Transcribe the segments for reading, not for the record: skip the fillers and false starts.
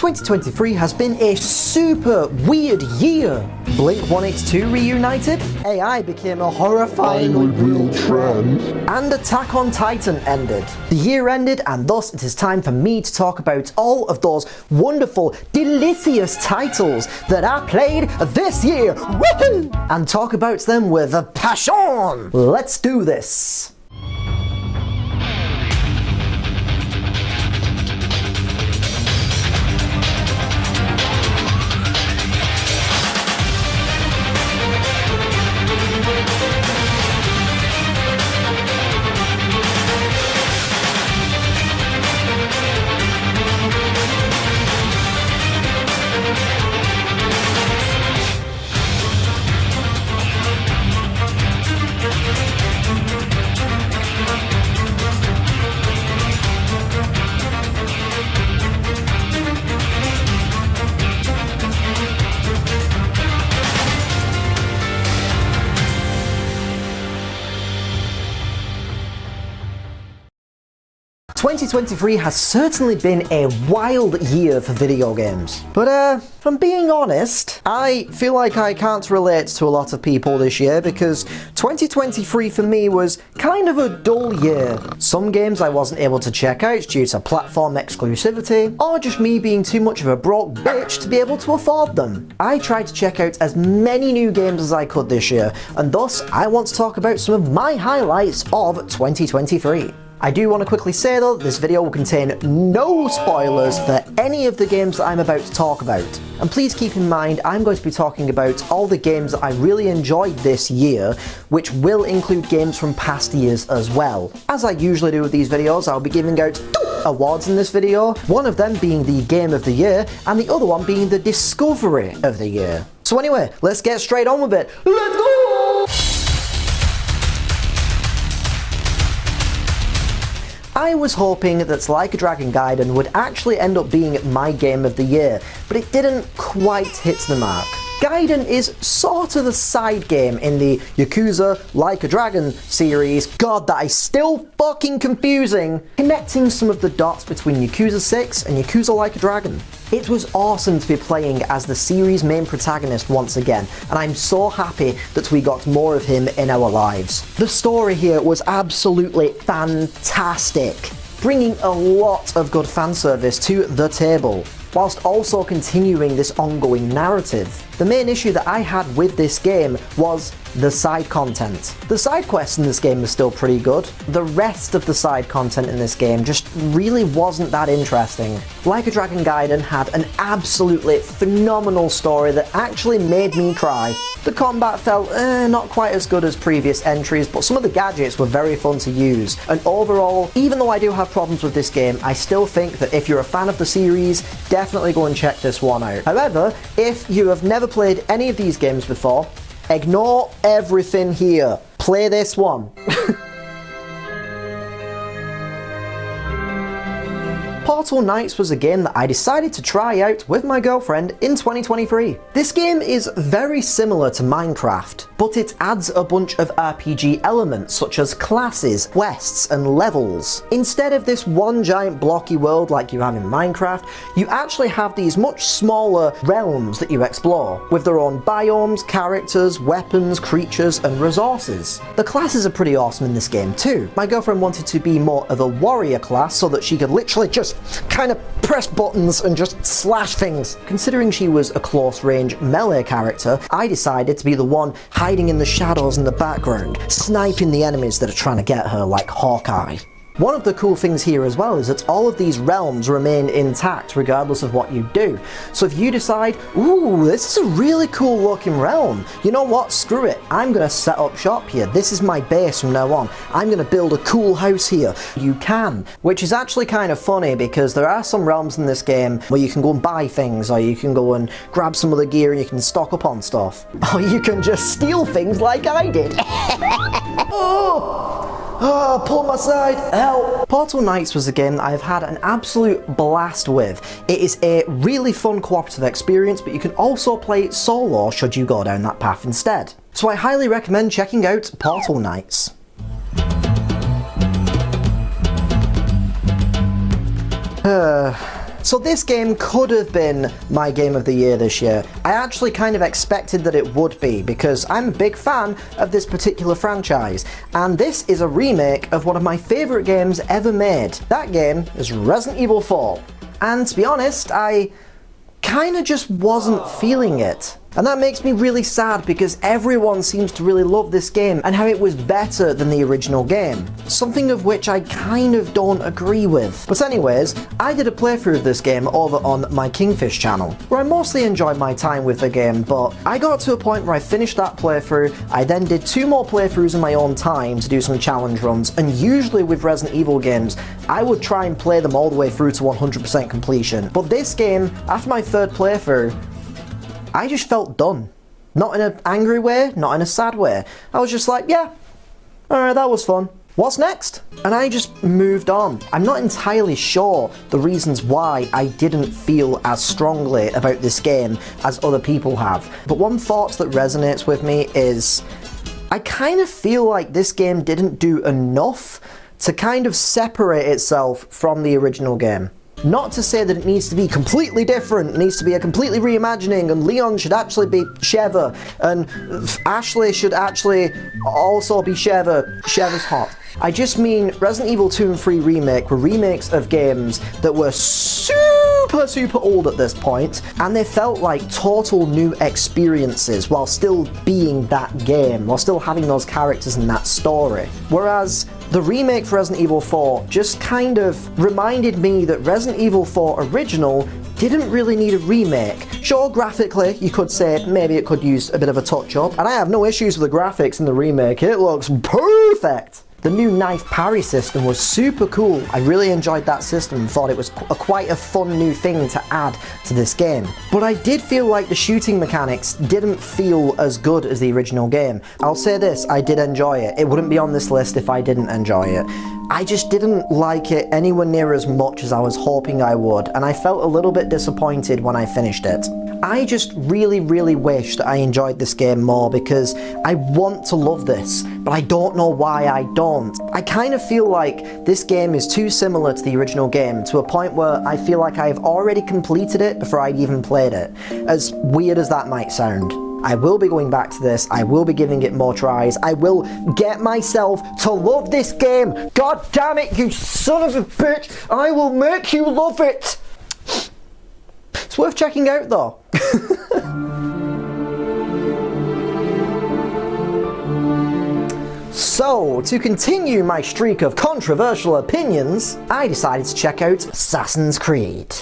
2023 has been a super weird year. Blink-182 reunited, AI became a horrifying real trend, and Attack on Titan ended. The year ended, and thus it is time for me to talk about all of those wonderful, delicious titles that I played this year. Woohoo! And talk about them with a passion. Let's do this. ...2023 has certainly been a wild year for video games. But if I'm being honest, I feel like I can't relate to a lot of people this year because 2023 for me was kind of a dull year. Some games I wasn't able to check out due to platform exclusivity, or just me being too much of a broke bitch to be able to afford them. I tried to check out as many new games as I could this year, and thus I want to talk about some of my highlights of 2023. I do want to quickly say though, this video will contain no spoilers for any of the games that I'm about to talk about. And please keep in mind, I'm going to be talking about all the games that I really enjoyed this year, which will include games from past years as well. As I usually do with these videos, I'll be giving out 2 awards in this video, one of them being the Game of the Year, and the other one being the Discovery of the Year. So anyway, let's get straight on with it. Let's go! I was hoping that Like a Dragon Gaiden would actually end up being my Game of the Year, but it didn't quite hit the mark. Gaiden is sort of a side game in the Yakuza Like a Dragon series. God, that is still fucking confusing. Connecting some of the dots between Yakuza 6 and Yakuza Like a Dragon. It was awesome to be playing as the series' main protagonist once again, and I'm so happy that we got more of him in our lives. The story here was absolutely fantastic, bringing a lot of good fan service to the table, whilst also continuing this ongoing narrative. The main issue that I had with this game was the side content. The side quests in this game are still pretty good. The rest of the side content in this game just really wasn't that interesting. Like a Dragon Gaiden had an absolutely phenomenal story that actually made me cry. The combat felt not quite as good as previous entries, but some of the gadgets were very fun to use. And overall, even though I do have problems with this game, I still think that if you're a fan of the series, definitely go and check this one out. However, if you have never played any of these games before, ignore everything here. Play this one. Portal Knights was a game that I decided to try out with my girlfriend in 2023. This game is very similar to Minecraft, but it adds a bunch of RPG elements such as classes, quests, and levels. Instead of this one giant blocky world like you have in Minecraft, you actually have these much smaller realms that you explore, with their own biomes, characters, weapons, creatures, and resources. The classes are pretty awesome in this game too. My girlfriend wanted to be more of a warrior class so that she could literally just kind of press buttons and just slash things. Considering she was a close range melee character, I decided to be the one hiding in the shadows in the background, sniping the enemies that are trying to get her like Hawkeye. One of the cool things here as well is that all of these realms remain intact regardless of what you do. So if you decide, ooh, this is a really cool looking realm, you know what, screw it, I'm gonna set up shop here, this is my base from now on, I'm gonna build a cool house here. You can, which is actually kind of funny because there are some realms in this game where you can go and buy things, or you can go and grab some of the gear and you can stock up on stuff. Or you can just steal things like I did. Oh, pull my side, help! Portal Knights was a game that I've had an absolute blast with. It is a really fun cooperative experience, but you can also play it solo should you go down that path instead. So I highly recommend checking out Portal Knights. So this game could have been my game of the year this year. I actually kind of expected that it would be, because I'm a big fan of this particular franchise, and this is a remake of one of my favourite games ever made. That game is Resident Evil 4. And to be honest, I kind of just wasn't feeling it. And that makes me really sad, because everyone seems to really love this game and how it was better than the original game. Something of which I kind of don't agree with. But anyways, I did a playthrough of this game over on my Kingfish channel, where I mostly enjoyed my time with the game, but I got to a point where I finished that playthrough. I then did 2 more playthroughs in my own time to do some challenge runs, and usually with Resident Evil games, I would try and play them all the way through to 100% completion. But this game, after my 3rd playthrough, I just felt done. Not in an angry way, not in a sad way. I was just like, yeah, alright, that was fun. What's next? And I just moved on. I'm not entirely sure the reasons why I didn't feel as strongly about this game as other people have. But one thought that resonates with me is, I kind of feel like this game didn't do enough to kind of separate itself from the original game. Not to say that it needs to be completely different, it needs to be a completely reimagining, and Leon should actually be Sheva, and Ashley should actually also be Sheva. Sheva's hot. I just mean Resident Evil 2 and 3 Remake were remakes of games that were super old at this point, and they felt like total new experiences while still being that game, while still having those characters and that story. Whereas the remake for Resident Evil 4 just kind of reminded me that Resident Evil 4 Original didn't really need a remake. Sure, graphically, you could say maybe it could use a bit of a touch-up, and I have no issues with the graphics in the remake, it looks perfect! The new knife parry system was super cool. I really enjoyed that system and thought it was quite a fun new thing to add to this game. But I did feel like the shooting mechanics didn't feel as good as the original game. I'll say this, I did enjoy it. It wouldn't be on this list if I didn't enjoy it. I just didn't like it anywhere near as much as I was hoping I would, and I felt a little bit disappointed when I finished it. I just really wish that I enjoyed this game more, because I want to love this, but I don't know why I don't. I kind of feel like this game is too similar to the original game, to a point where I feel like I've already completed it before I'd even played it. As weird as that might sound. I will be going back to this, I will be giving it more tries, I will get myself to love this game! God damn it, you son of a bitch! I will make you love it! It's worth checking out though. So, to continue my streak of controversial opinions, I decided to check out Assassin's Creed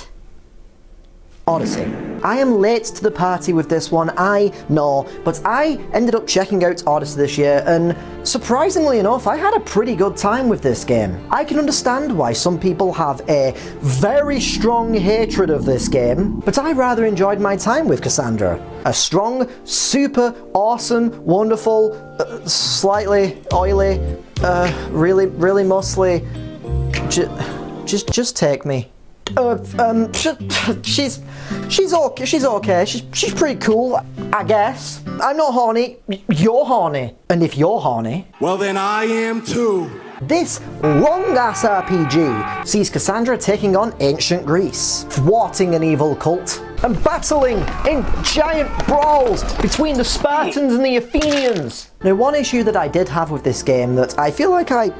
Odyssey. I am late to the party with this one, I know, but I ended up checking out Odyssey this year, and surprisingly enough, I had a pretty good time with this game. I can understand why some people have a very strong hatred of this game, but I rather enjoyed my time with Cassandra. A strong, super awesome, wonderful, slightly oily, really muscly, just take me. She's okay, she's pretty cool, I guess. I'm not horny, you're horny. And if you're horny, well then I am too. This long-ass RPG sees Cassandra taking on ancient Greece, thwarting an evil cult, and battling in giant brawls between the Spartans and the Athenians. Now, one issue that I did have with this game that I feel like I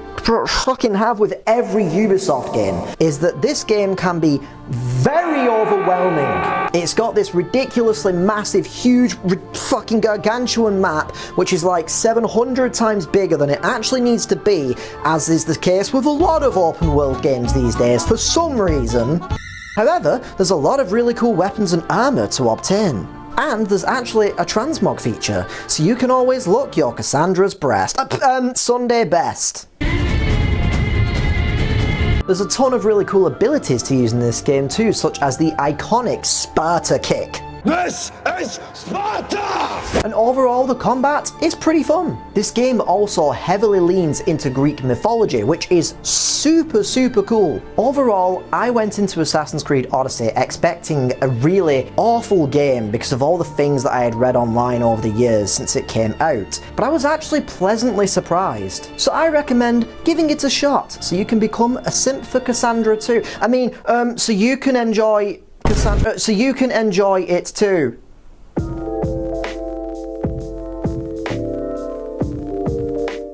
fucking have with every Ubisoft game is that this game can be very overwhelming. It's got this ridiculously massive, huge, fucking gargantuan map, which is like 700 times bigger than it actually needs to be, as is the case with a lot of open world games these days for some reason. However, there's a lot of really cool weapons and armor to obtain. And there's actually a transmog feature, so you can always look your Cassandra's breast. Sunday best. There's a ton of really cool abilities to use in this game too, such as the iconic Sparta kick. This is Sparta! And overall, the combat is pretty fun. This game also heavily leans into Greek mythology, which is super cool. Overall, I went into Assassin's Creed Odyssey expecting a really awful game because of all the things that I had read online over the years since it came out, but I was actually pleasantly surprised. So I recommend giving it a shot so you can become a simp for Cassandra too. I mean, so you can enjoy Cassandra, so you can enjoy it too.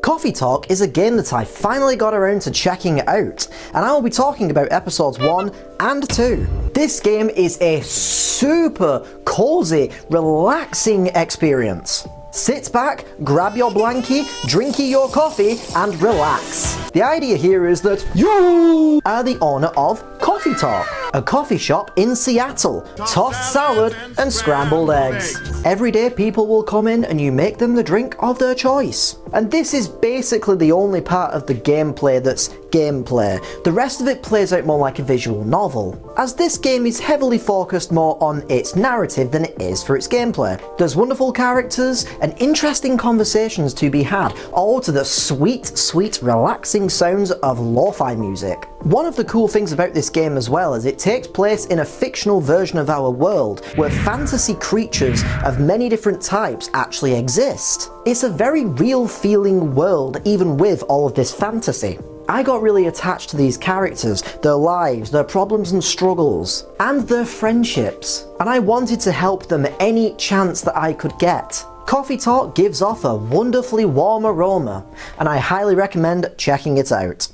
Coffee Talk is a game that I finally got around to checking out, and I will be talking about episodes 1 and 2. This game is a super cozy, relaxing experience. Sit back, grab your blankie, drinky your coffee, and relax. The idea here is that you are the owner of Coffee Talk, a coffee shop in Seattle, tossed salad and scrambled eggs. Every day people will come in and you make them the drink of their choice. And this is basically the only part of the gameplay that's gameplay. The rest of it plays out more like a visual novel, as this game is heavily focused more on its narrative than it is for its gameplay. There's wonderful characters and interesting conversations to be had, all to the sweet, relaxing sounds of lo-fi music. One of the cool things about this game as well is it takes place in a fictional version of our world where fantasy creatures of many different types actually exist. It's a very real feeling world even with all of this fantasy. I got really attached to these characters, their lives, their problems and struggles, and their friendships, and I wanted to help them any chance that I could get. Coffee Talk gives off a wonderfully warm aroma, and I highly recommend checking it out.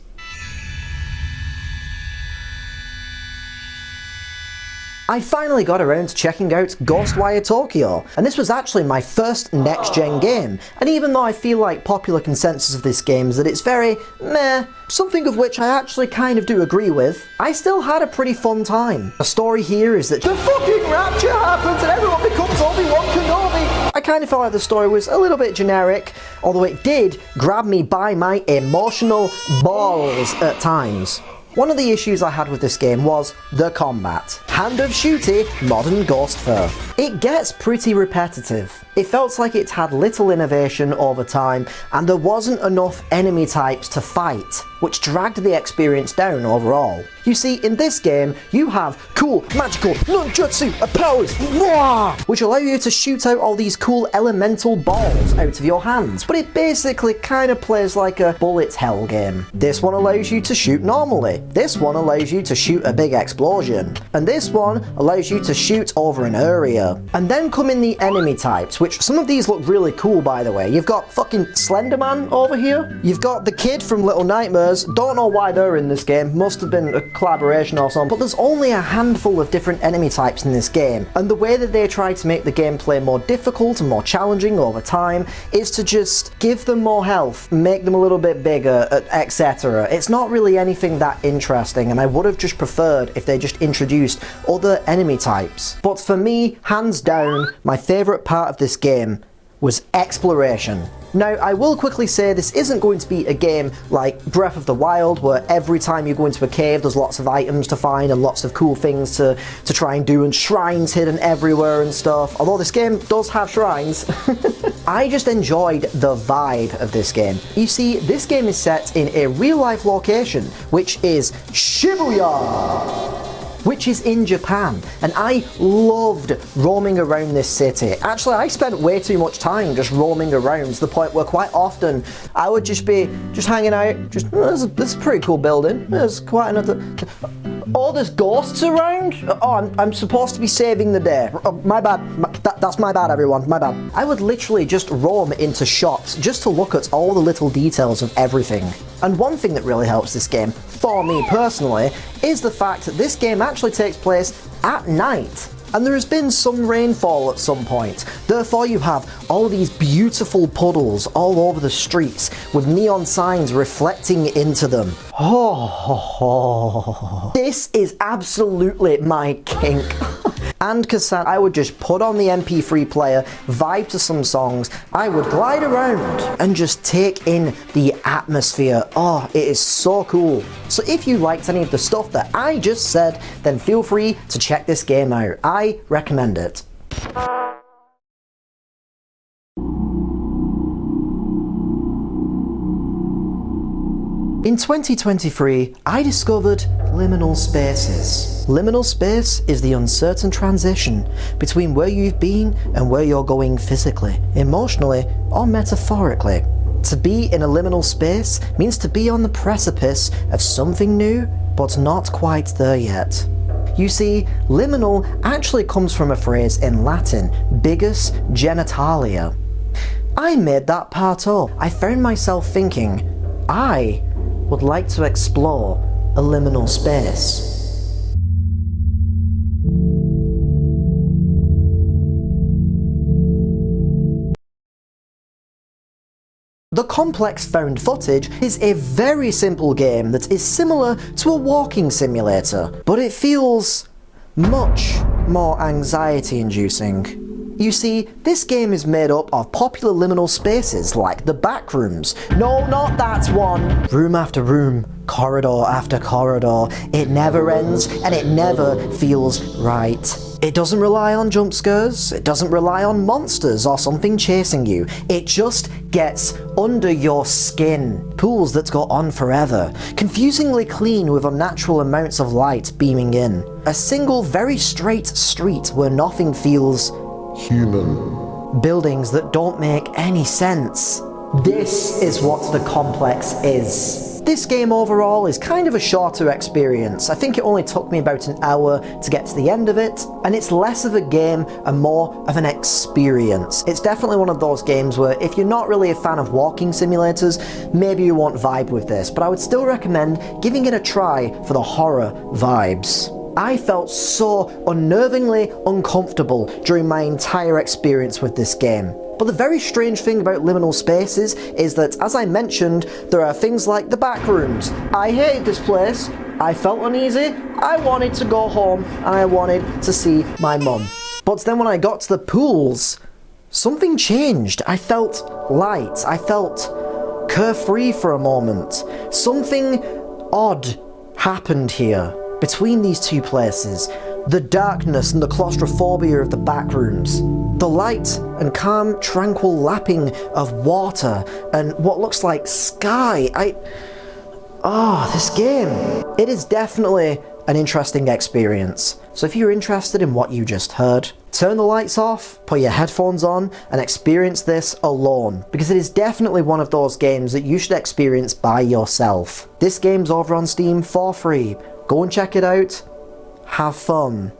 I finally got around to checking out Ghostwire Tokyo, and this was actually my first next-gen game, and even though I feel like popular consensus of this game is that it's very meh, something of which I actually kind of do agree with, I still had a pretty fun time. The story here is that the fucking rapture happens and everyone becomes Obi-Wan Kenobi! I kind of felt like the story was a little bit generic, although it did grab me by my emotional balls at times. One of the issues I had with this game was the combat. Hand of Shooty, modern ghost fur. It gets pretty repetitive. It felt like it had little innovation over time, and there wasn't enough enemy types to fight, which dragged the experience down overall. You see, in this game, you have cool, magical, nunjutsu powers, which allow you to shoot out all these cool elemental balls out of your hands, but it basically kind of plays like a bullet hell game. This one allows you to shoot normally, this one allows you to shoot a big explosion, and this one allows you to shoot over an area. And then come in the enemy types, which some of these look really cool by the way. You've got fucking Slenderman over here, you've got the kid from Little Nightmares, don't know why they're in this game, must have been a collaboration or something, but there's only a handful of different enemy types in this game, and the way that they try to make the gameplay more difficult and more challenging over time is to just give them more health, make them a little bit bigger, etc. It's not really anything that interesting, and I would have just preferred if they just introduced other enemy types. But for me, hands down, my favourite part of this game was exploration. Now, I will quickly say this isn't going to be a game like Breath of the Wild, where every time you go into a cave there's lots of items to find and lots of cool things to try and do, and shrines hidden everywhere and stuff, although this game does have shrines. I just enjoyed the vibe of this game. You see, this game is set in a real-life location, which is Shibuya, which is in Japan, and I loved roaming around this city. Actually, I spent way too much time just roaming around to the point where quite often I would just be hanging out, this is a pretty cool building, there's quite another, oh, there's ghosts around? Oh, I'm supposed to be saving the day. Oh, my bad, that's my bad everyone, my bad. I would literally just roam into shops just to look at all the little details of everything. And one thing that really helps this game, for me personally, is the fact that this game actually takes place at night. And there has been some rainfall at some point. Therefore you have all these beautiful puddles all over the streets with neon signs reflecting into them. Oh, this is absolutely my kink. And Cassandra, I would just put on the MP3 player, vibe to some songs, I would glide around and just take in the atmosphere. Oh, it is so cool. So if you liked any of the stuff that I just said, then feel free to check this game out. I recommend it. In 2023, I discovered liminal spaces. Liminal space is the uncertain transition between where you've been and where you're going physically, emotionally, or metaphorically. To be in a liminal space means to be on the precipice of something new, but not quite there yet. You see, liminal actually comes from a phrase in Latin, bigus genitalia. I made that part up. I found myself thinking, I would like to explore a liminal space. The complex found footage is a very simple game that is similar to a walking simulator, but it feels much more anxiety-inducing. You see, this game is made up of popular liminal spaces like the backrooms. No, not that one! Room after room, corridor after corridor. It never ends and it never feels right. It doesn't rely on jump scares, it doesn't rely on monsters or something chasing you. It just gets under your skin. Pools that go on forever. Confusingly clean with unnatural amounts of light beaming in. A single very straight street where nothing feels human. Buildings that don't make any sense. This is what the complex is. This game overall is kind of a shorter experience. I think it only took me about an hour to get to the end of it, and it's less of a game and more of an experience. It's definitely one of those games where if you're not really a fan of walking simulators, maybe you won't vibe with this, but I would still recommend giving it a try for the horror vibes. I felt so unnervingly uncomfortable during my entire experience with this game. But the very strange thing about liminal spaces is that, as I mentioned, there are things like the backrooms. I hated this place, I felt uneasy, I wanted to go home, and I wanted to see my mum. But then when I got to the pools, something changed. I felt light, I felt carefree for a moment. Something odd happened here. Between these two places, the darkness and the claustrophobia of the backrooms, the light and calm, tranquil lapping of water and what looks like sky. This game. It is definitely an interesting experience. So if you're interested in what you just heard, turn the lights off, put your headphones on, and experience this alone, because it is definitely one of those games that you should experience by yourself. This game's over on Steam for free. Go and check it out. Have fun.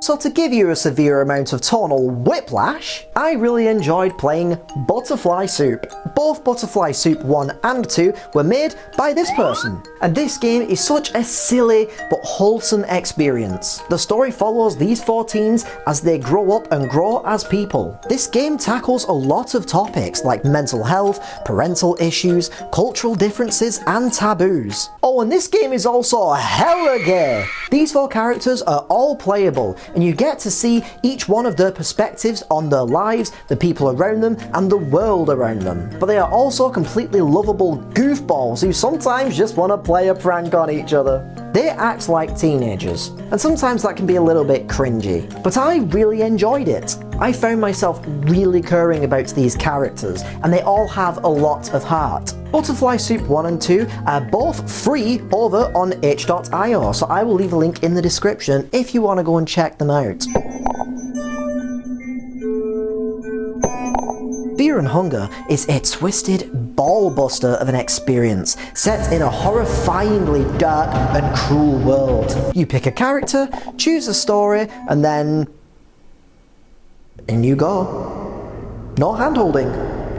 So to give you a severe amount of tonal whiplash, I really enjoyed playing Butterfly Soup. Both Butterfly Soup 1 and 2 were made by this person. And this game is such a silly but wholesome experience. The story follows these 4 teens as they grow up and grow as people. This game tackles a lot of topics like mental health, parental issues, cultural differences and taboos. Oh, and this game is also hella gay. These 4 characters are all playable, and you get to see each one of their perspectives on their lives, the people around them, and the world around them. But they are also completely lovable goofballs who sometimes just want to play a prank on each other. They act like teenagers, and sometimes that can be a little bit cringy, but I really enjoyed it. I found myself really caring about these characters, and they all have a lot of heart. Butterfly Soup 1 and 2 are both free over on itch.io, so I will leave a link in the description if you want to go and check them out. Fear and Hunger is a twisted ball-buster of an experience, set in a horrifyingly dark and cruel world. You pick a character, choose a story, and then in you go. No hand-holding,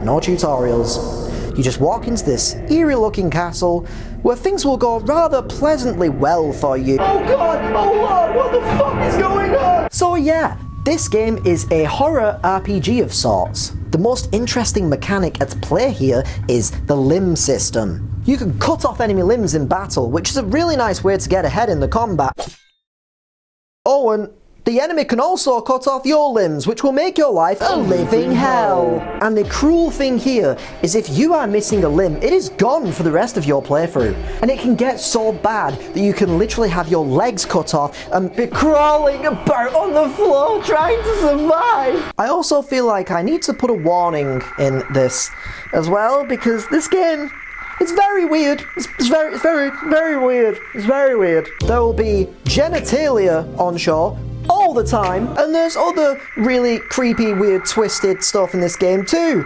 no tutorials. You just walk into this eerie-looking castle where things will go rather pleasantly well for you. Oh god! Oh lord! What the fuck is going on? So yeah, this game is a horror RPG of sorts. The most interesting mechanic at play here is the limb system. You can cut off enemy limbs in battle, which is a really nice way to get ahead in the combat. Oh, and The enemy can also cut off your limbs, which will make your life a living hell. And the cruel thing here is if you are missing a limb, it is gone for the rest of your playthrough. And it can get so bad that you can literally have your legs cut off and be crawling about on the floor trying to survive. I also feel like I need to put a warning in this as well, because this game, it's very weird. It's very weird. It's very weird. There will be genitalia on shore all the time, and there's other really creepy, weird, twisted stuff in this game too.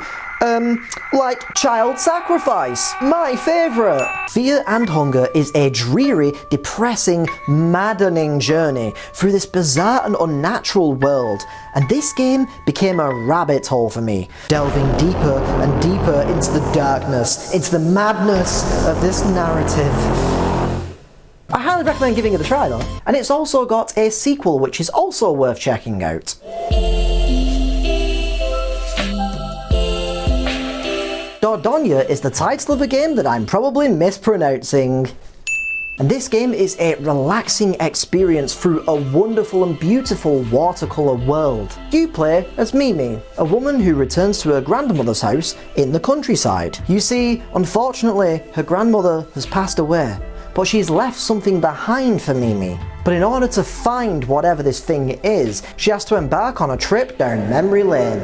Like child sacrifice, my favourite. Fear and Hunger is a dreary, depressing, maddening journey through this bizarre and unnatural world, and this game became a rabbit hole for me, delving deeper and deeper into the darkness, into the madness of this narrative. I highly recommend giving it a try though. And it's also got a sequel which is also worth checking out. Dordogne is the title of a game that I'm probably mispronouncing. And this game is a relaxing experience through a wonderful and beautiful watercolour world. You play as Mimi, a woman who returns to her grandmother's house in the countryside. You see, unfortunately, her grandmother has passed away, but she's left something behind for Mimi. But in order to find whatever this thing is, she has to embark on a trip down memory lane.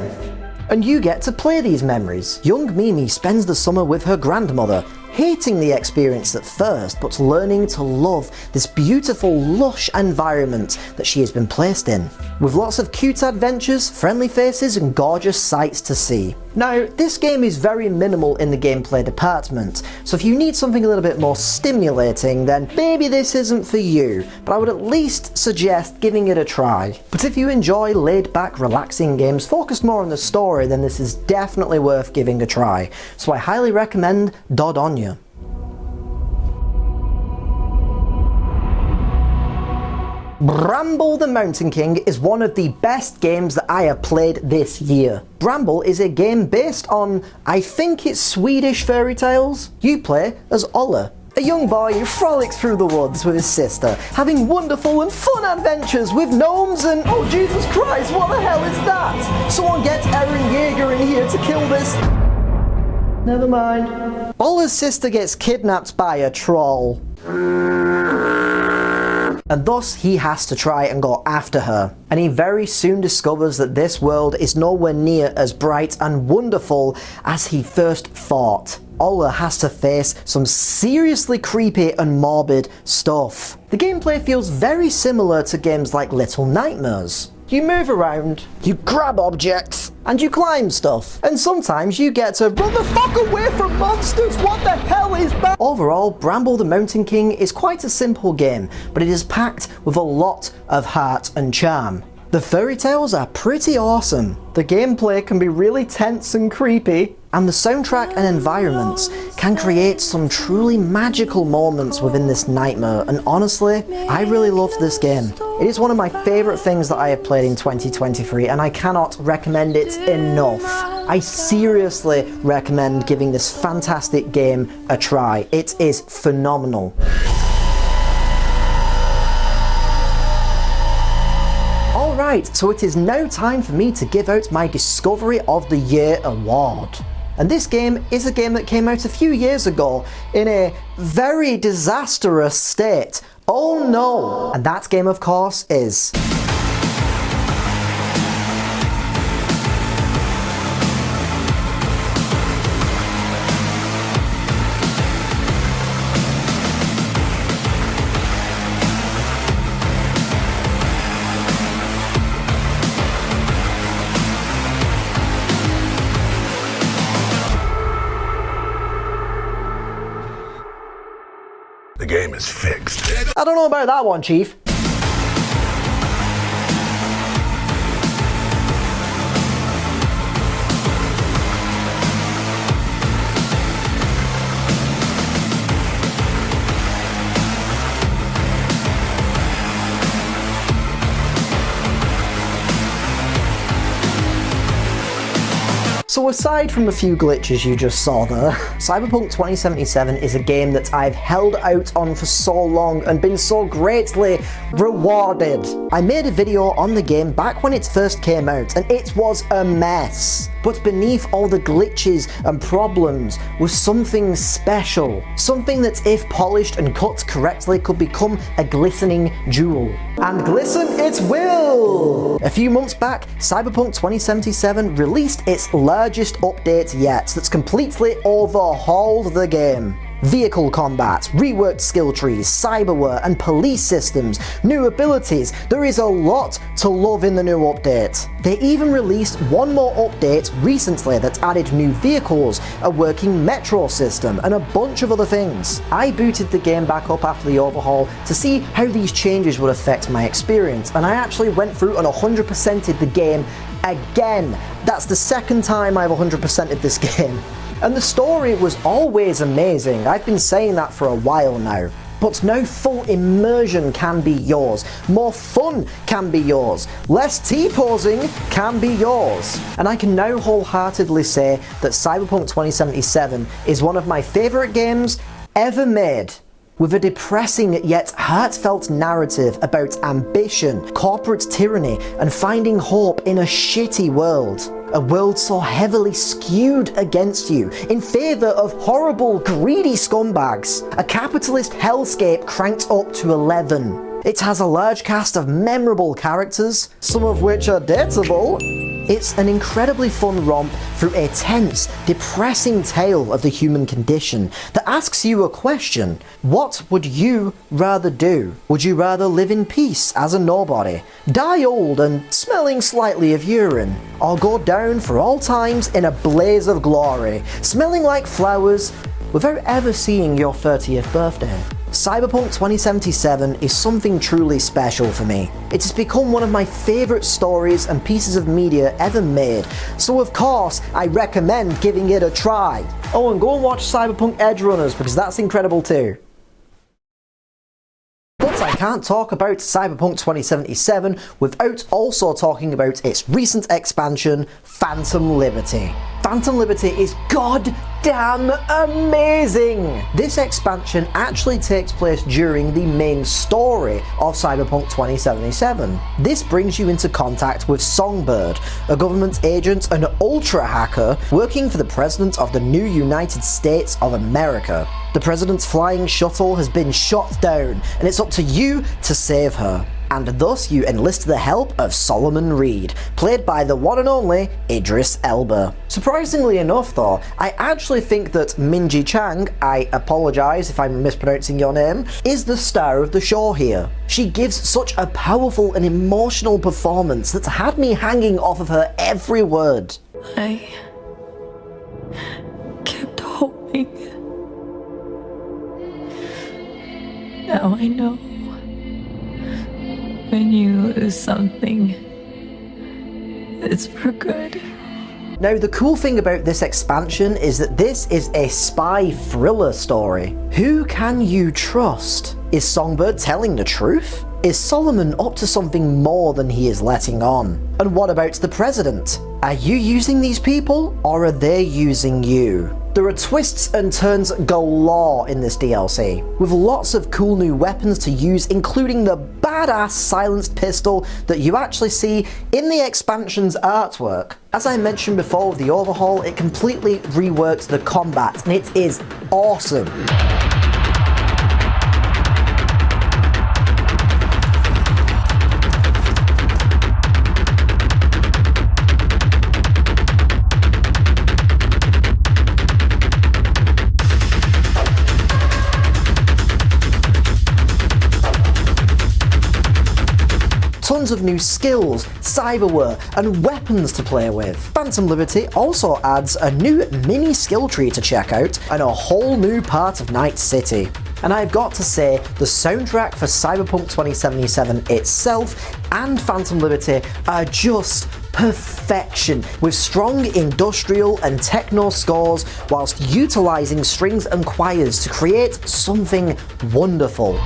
And you get to play these memories. Young Mimi spends the summer with her grandmother, hating the experience at first, but learning to love this beautiful, lush environment that she has been placed in, with lots of cute adventures, friendly faces, and gorgeous sights to see. Now, this game is very minimal in the gameplay department, so if you need something a little bit more stimulating, then maybe this isn't for you, but I would at least suggest giving it a try. But if you enjoy laid-back, relaxing games focused more on the story, then this is definitely worth giving a try, so I highly recommend Dordogne. Bramble the Mountain King is one of the best games that I have played this year. Bramble is a game based on, I think it's Swedish fairy tales. You play as Olle, a young boy who frolics through the woods with his sister, having wonderful and fun adventures with gnomes and, oh Jesus Christ, what the hell is that? Someone get Eren Yeager in here to kill this. Never mind. Olle's sister gets kidnapped by a troll, and thus he has to try and go after her. And he very soon discovers that this world is nowhere near as bright and wonderful as he first thought. Olle has to face some seriously creepy and morbid stuff. The gameplay feels very similar to games like Little Nightmares. You move around, you grab objects, and you climb stuff. And sometimes you get to run the fuck away from monsters, what the hell is that? Overall, Bramble the Mountain King is quite a simple game, but it is packed with a lot of heart and charm. The fairy tales are pretty awesome, the gameplay can be really tense and creepy, and the soundtrack and environments can create some truly magical moments within this nightmare, and honestly, I really loved this game. It is one of my favourite things that I have played in 2023, and I cannot recommend it enough. I seriously recommend giving this fantastic game a try. It is phenomenal. Alright, so it is now time for me to give out my Discovery of the Year award. And this game is a game that came out a few years ago in a very disastrous state. Oh no! And that game, of course, is... The game is fixed. I don't know about that one, Chief. So aside from a few glitches you just saw there, Cyberpunk 2077 is a game that I've held out on for so long and been so greatly rewarded. I made a video on the game back when it first came out and it was a mess. But beneath all the glitches and problems was something special. Something that if polished and cut correctly could become a glistening jewel. And glisten it will! A few months back, Cyberpunk 2077 released its largest update yet that's completely overhauled the game. Vehicle combat, reworked skill trees, cyberware and police systems, new abilities. There is a lot to love in the new update. They even released one more update recently that added new vehicles, a working metro system and a bunch of other things. I booted the game back up after the overhaul to see how these changes would affect my experience, and I actually went through and 100%ed the game again. That's the second time I've 100%ed this game. And the story was always amazing, I've been saying that for a while now. But now full immersion can be yours, more fun can be yours, less T-posing can be yours. And I can now wholeheartedly say that Cyberpunk 2077 is one of my favourite games ever made. With a depressing yet heartfelt narrative about ambition, corporate tyranny, and finding hope in a shitty world. A world so heavily skewed against you, in favour of horrible, greedy scumbags. A capitalist hellscape cranked up to 11. It has a large cast of memorable characters, some of which are dateable. It's an incredibly fun romp through a tense, depressing tale of the human condition that asks you a question. What would you rather do? Would you rather live in peace as a nobody, die old and smelling slightly of urine, or go down for all times in a blaze of glory, smelling like flowers without ever seeing your 30th birthday? Cyberpunk 2077 is something truly special for me. It has become one of my favourite stories and pieces of media ever made, so of course I recommend giving it a try. Oh, and go and watch Cyberpunk Edgerunners because that's incredible too. But I can't talk about Cyberpunk 2077 without also talking about its recent expansion, Phantom Liberty. Phantom Liberty is goddamn amazing! This expansion actually takes place during the main story of Cyberpunk 2077. This brings you into contact with Songbird, a government agent and ultra hacker working for the President of the new United States of America. The President's flying shuttle has been shot down, and it's up to you to save her. And thus you enlist the help of Solomon Reed, played by the one and only Idris Elba. Surprisingly enough though, I actually think that Minji Chang, I apologise if I'm mispronouncing your name, is the star of the show here. She gives such a powerful and emotional performance that had me hanging off of her every word. I kept hoping. Now I know. When you lose something, it's for good. Now the cool thing about this expansion is that this is a spy thriller story. Who can you trust? Is Songbird telling the truth? Is Solomon up to something more than he is letting on? And what about the President? Are you using these people, or are they using you? There are twists and turns galore in this DLC, with lots of cool new weapons to use, including the badass silenced pistol that you actually see in the expansion's artwork. As I mentioned before with the overhaul, it completely reworks the combat, and it is awesome. Tons of new skills, cyberware, and weapons to play with. Phantom Liberty also adds a new mini skill tree to check out and a whole new part of Night City. And I've got to say, the soundtrack for Cyberpunk 2077 itself and Phantom Liberty are just perfection, with strong industrial and techno scores whilst utilising strings and choirs to create something wonderful.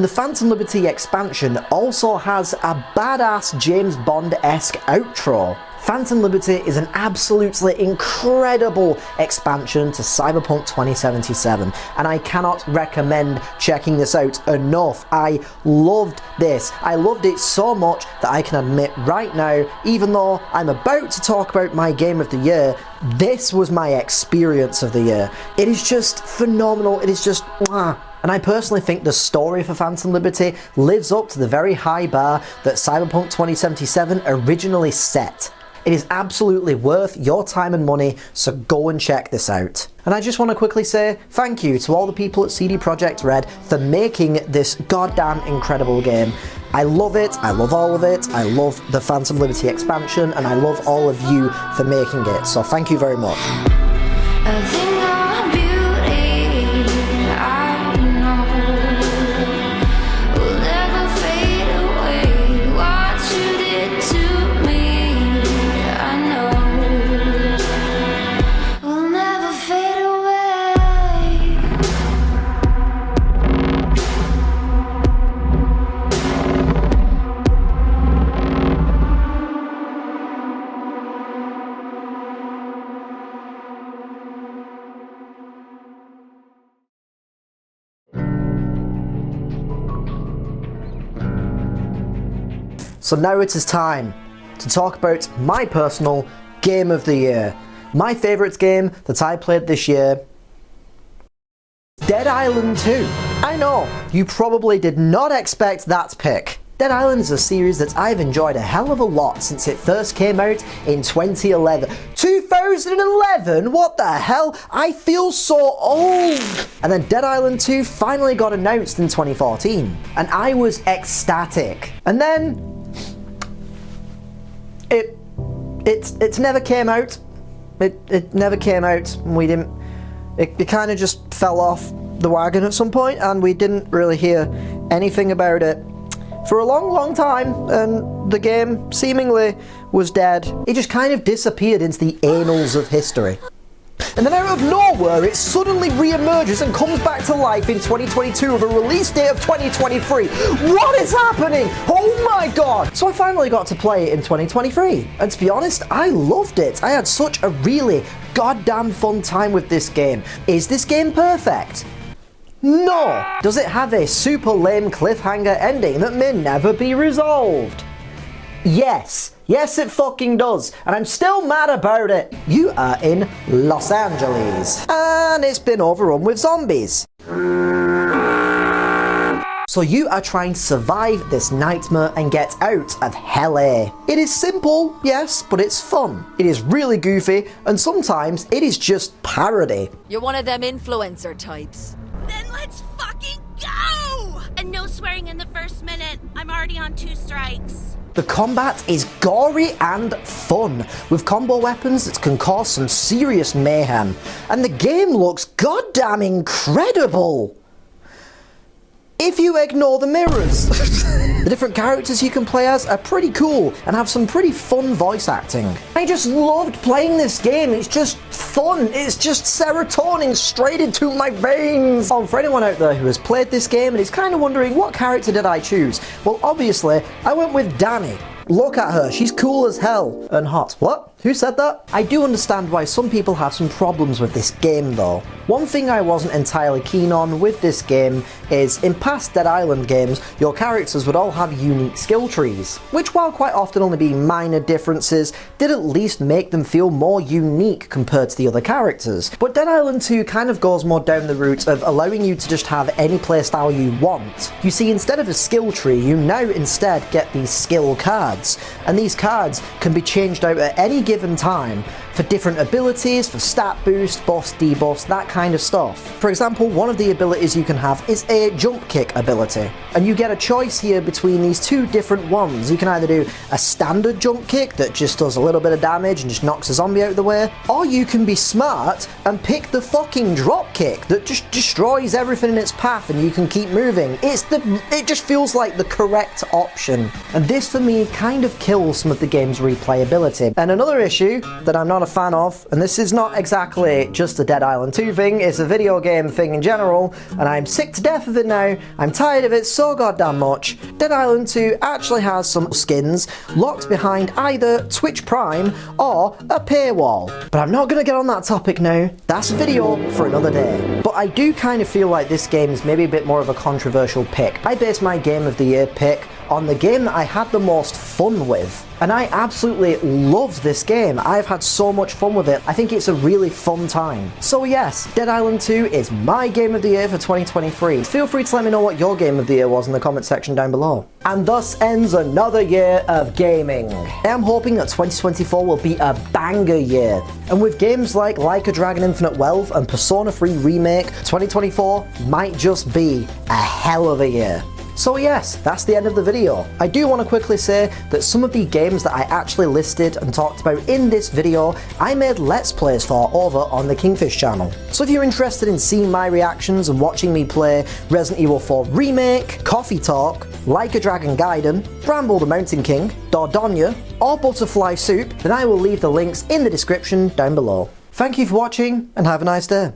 And the Phantom Liberty expansion also has a badass James Bond-esque outro. Phantom Liberty is an absolutely incredible expansion to Cyberpunk 2077, and I cannot recommend checking this out enough. I loved this. I loved it so much that I can admit right now, even though I'm about to talk about my game of the year, this was my experience of the year. It is just phenomenal. It is just mwah. And I personally think the story for Phantom Liberty lives up to the very high bar that Cyberpunk 2077 originally set. It is absolutely worth your time and money, so go and check this out. And I just want to quickly say thank you to all the people at CD Projekt Red for making this goddamn incredible game. I love it, I love all of it, I love the Phantom Liberty expansion, and I love all of you for making it, so thank you very much. So now it is time to talk about my personal game of the year. My favourite game that I played this year, Dead Island 2. I know, you probably did not expect that pick. Dead Island is a series that I've enjoyed a hell of a lot since it first came out in 2011. 2011? What the hell? I feel so old! And then Dead Island 2 finally got announced in 2014, and I was ecstatic. And then it never came out. It never came out, and we didn't. It kind of just fell off the wagon at some point, and we didn't really hear anything about it for a long time, and the game seemingly was dead. It just kind of disappeared into the annals of history. And then out of nowhere, it suddenly re-emerges and comes back to life in 2022 with a release date of 2023. What is happening? Oh my god! So I finally got to play it in 2023. And to be honest, I loved it. I had such a really goddamn fun time with this game. Is this game perfect? No! Does it have a super lame cliffhanger ending that may never be resolved? Yes. Yes, it fucking does, and I'm still mad about it. You are in Los Angeles, and it's been overrun with zombies. So you are trying to survive this nightmare and get out of LA. It is simple, yes, but it's fun. It is really goofy, and sometimes it is just parody. You're one of them influencer types. Then let's fucking go! And no swearing in the first minute. I'm already on 2 strikes. The combat is gory and fun, with combo weapons that can cause some serious mayhem. And the game looks goddamn incredible! If you ignore the mirrors. The different characters you can play as are pretty cool and have some pretty fun voice acting. I just loved playing this game. It's just fun. It's just serotonin straight into my veins. Oh, for anyone out there who has played this game and is kind of wondering what character did I choose? Well, obviously, I went with Danny. Look at her, she's cool as hell and hot. What? Who said that? I do understand why some people have some problems with this game though. One thing I wasn't entirely keen on with this game is in past Dead Island games, your characters would all have unique skill trees, which while quite often only being minor differences, did at least make them feel more unique compared to the other characters. But Dead Island 2 kind of goes more down the route of allowing you to just have any playstyle you want. You see, instead of a skill tree, you now instead get these skill cards, and these cards can be changed out at any given time for different abilities, for stat boost, buffs, debuffs, that kind of stuff. For example, one of the abilities you can have is a jump kick ability, and you get a choice here between these two different ones. You can either do a standard jump kick that just does a little bit of damage and just knocks a zombie out of the way, or you can be smart and pick the fucking drop kick that just destroys everything in its path and you can keep moving. It just feels like the correct option, and this for me kind of kills some of the game's replayability. And another issue that I'm not not a fan of, and this is not exactly just a Dead Island 2 thing, it's a video game thing in general, and I'm sick to death of it now, I'm tired of it so goddamn much. Dead Island 2 actually has some skins locked behind either Twitch Prime or a paywall. But I'm not gonna get on that topic now, that's a video for another day. But I do kind of feel like this game is maybe a bit more of a controversial pick. I base my Game of the Year pick on the game that I had the most fun with. And I absolutely loved this game. I've had so much fun with it. I think it's a really fun time. So yes, Dead Island 2 is my Game of the Year for 2023. Feel free to let me know what your Game of the Year was in the comment section down below. And thus ends another year of gaming. I am hoping that 2024 will be a banger year. And with games like a Dragon Infinite Wealth and Persona 3 Remake, 2024 might just be a hell of a year. So yes, that's the end of the video. I do want to quickly say that some of the games that I actually listed and talked about in this video, I made Let's Plays for over on the Kingfish channel. So if you're interested in seeing my reactions and watching me play Resident Evil 4 Remake, Coffee Talk, Like a Dragon Gaiden, Bramble the Mountain King, Dordogne, or Butterfly Soup, then I will leave the links in the description down below. Thank you for watching and have a nice day.